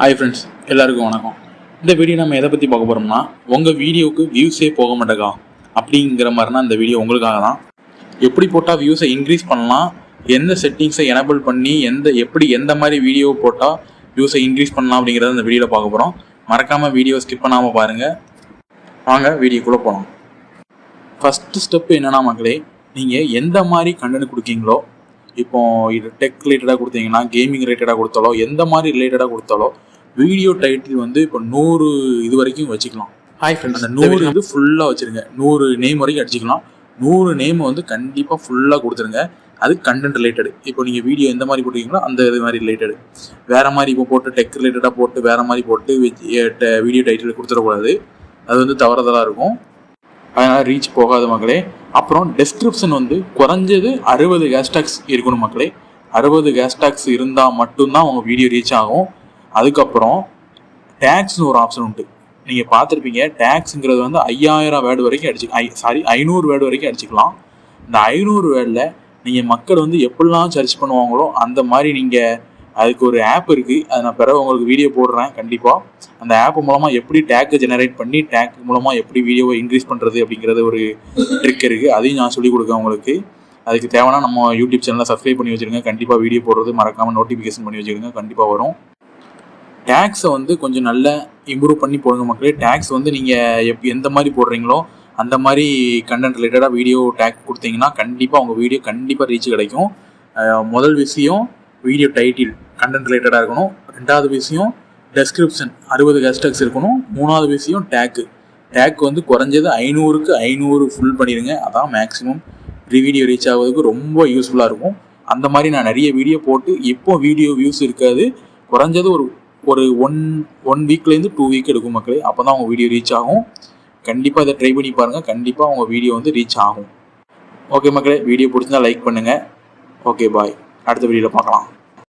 Hi friends, எல்லாருக்கும் வணக்கம். இந்த வீடியோ நம்ம எதை பற்றி பார்க்க போகிறோம்னா, உங்கள் வீடியோவுக்கு வியூஸே போக மாட்டேங்கா அப்படிங்கிற மாதிரினா இந்த வீடியோ உங்களுக்காக தான். எப்படி போட்டால் வியூஸை இன்க்ரீஸ் பண்ணலாம், எந்த செட்டிங்ஸை எனபிள் பண்ணி எந்த மாதிரி வீடியோ போட்டால் வியூஸை இன்க்ரீஸ் பண்ணலாம் அப்படிங்கிறத இந்த வீடியோவில் பார்க்க போகிறோம். மறக்காமல் வீடியோ ஸ்கிப் பண்ணாமல் பாருங்கள். வாங்க வீடியோக்குள்ளே போகலாம். ஃபஸ்ட்டு ஸ்டெப்பு என்னென்னா மக்களே, நீங்கள் எந்த மாதிரி கண்டென்ட் கொடுக்கீங்களோ, இப்போ இது டெக் ரிலேட்டடாக கொடுத்தீங்கன்னா, கேமிங் ரிலேட்டடாக கொடுத்தாலோ, எந்த மாதிரி ரிலேட்டடாக கொடுத்தாலோ வீடியோ டைட்டில் வந்து இப்போ 100 இது வரைக்கும் வச்சுக்கலாம். ஹாய் ஃப்ரெண்ட்ஸ், அந்த 100 வந்து ஃபுல்லாக வச்சுருங்க. 100 நேம் வரைக்கும் அடிச்சிக்கலாம். 100 நேம் வந்து கண்டிப்பாக ஃபுல்லாக கொடுத்துருங்க. அது கண்டென்ட் ரிலேட்டடு. இப்போ நீங்கள் வீடியோ எந்த மாதிரி போட்டிருக்கீங்களோ அந்த இது மாதிரி ரிலேட்டடு. வேறு மாதிரி இப்போ போட்டு டெக் ரிலேட்டடாக போட்டு வேறு மாதிரி போட்டு வீடியோ டைட்டில் கொடுத்துடக்கூடாது. அது வந்து தவறுதலாக இருக்கும். அதனால் ரீச் போகாத மக்களே. அப்புறம் டெஸ்கிரிப்ஷன் வந்து குறைஞ்சது 60 ஹேஷ்டாக்ஸ் இருக்கணும் மக்களே. 60 ஹேஷ்டாக்ஸ் இருந்தால் மட்டும்தான் உங்கள் வீடியோ ரீச் ஆகும். அதுக்கப்புறம் டேக்ஸ்னு ஒரு ஆப்ஷன் உண்டு. நீங்கள் பார்த்துருப்பீங்க. டேக்ஸுங்கிறது வந்து 5000 வேர்டு வரைக்கும் 500 வேர்டு வரைக்கும் அடிச்சுக்கலாம். இந்த 500 வேர்டில் நீங்கள் மக்கள் வந்து எப்படிலாம் சர்ச் பண்ணுவாங்களோ அந்த மாதிரி நீங்கள் அதுக்கு ஒரு ஆப் இருக்குது. அதை நான் பிறகு உங்களுக்கு வீடியோ போடுறேன் கண்டிப்பாக. அந்த ஆப் மூலமாக எப்படி டேக்கை ஜெனரேட் பண்ணி டேக் மூலமாக எப்படி வீடியோவை இன்க்ரீஸ் பண்ணுறது அப்படிங்கிறது ஒரு ட்ரிக் இருக்குது. அதையும் நான் சொல்லிக் கொடுக்கேன் உங்களுக்கு. அதுக்கு தேவைன்னா நம்ம யூடியூப் சேனலை சப்ஸ்கிரைப் பண்ணி வச்சுருங்க. கண்டிப்பாக வீடியோ போடுறது மறக்காமல் நோட்டிஃபிகேஷன் பண்ணி வச்சுருங்க. கண்டிப்பாக வரும். டேக்ஸை வந்து கொஞ்சம் நல்லா இம்ப்ரூவ் பண்ணி போடுங்க மக்களே. டேக்ஸ் வந்து நீங்கள் எந்த மாதிரி போடுறீங்களோ அந்த மாதிரி கண்டென்ட் ரிலேட்டடாக வீடியோ டேக் கொடுத்தீங்கன்னா கண்டிப்பாக உங்கள் வீடியோ கண்டிப்பாக ரீச் கிடைக்கும். முதல் விஷயம் வீடியோ டைட்டில் கண்டென்ட் ரிலேட்டடாக இருக்கணும். ரெண்டாவது விஷயம் டெஸ்கிரிப்ஷன் 60 ஹேஷ்டாக்ஸ் இருக்கணும். மூணாவது விஷயம் டேக் வந்து குறைஞ்சது 500க்கு 500 ஃபுல் பண்ணிடுங்க. அதான் மேக்ஸிமம் வீடியோ ரீச் ஆகுறதுக்கு ரொம்ப யூஸ்ஃபுல்லாக இருக்கும். அந்த மாதிரி நான் நிறைய வீடியோ போட்டு இப்போ வீடியோ வியூஸ் இருக்காது. குறைஞ்சது ஒரு ஒன் வீக்லேருந்து 2 வீக் எடுக்கும் மக்களே. அப்போ தான் உங்கள் வீடியோ ரீச் ஆகும். கண்டிப்பாக இதை ட்ரை பண்ணி பாருங்கள். கண்டிப்பாக உங்கள் வீடியோ வந்து ரீச் ஆகும். ஓகே மக்களே, வீடியோ பிடிச்சிருந்தா லைக் பண்ணுங்கள். Okay bye. அடுத்த வீடியோவில் பார்க்கலாம்.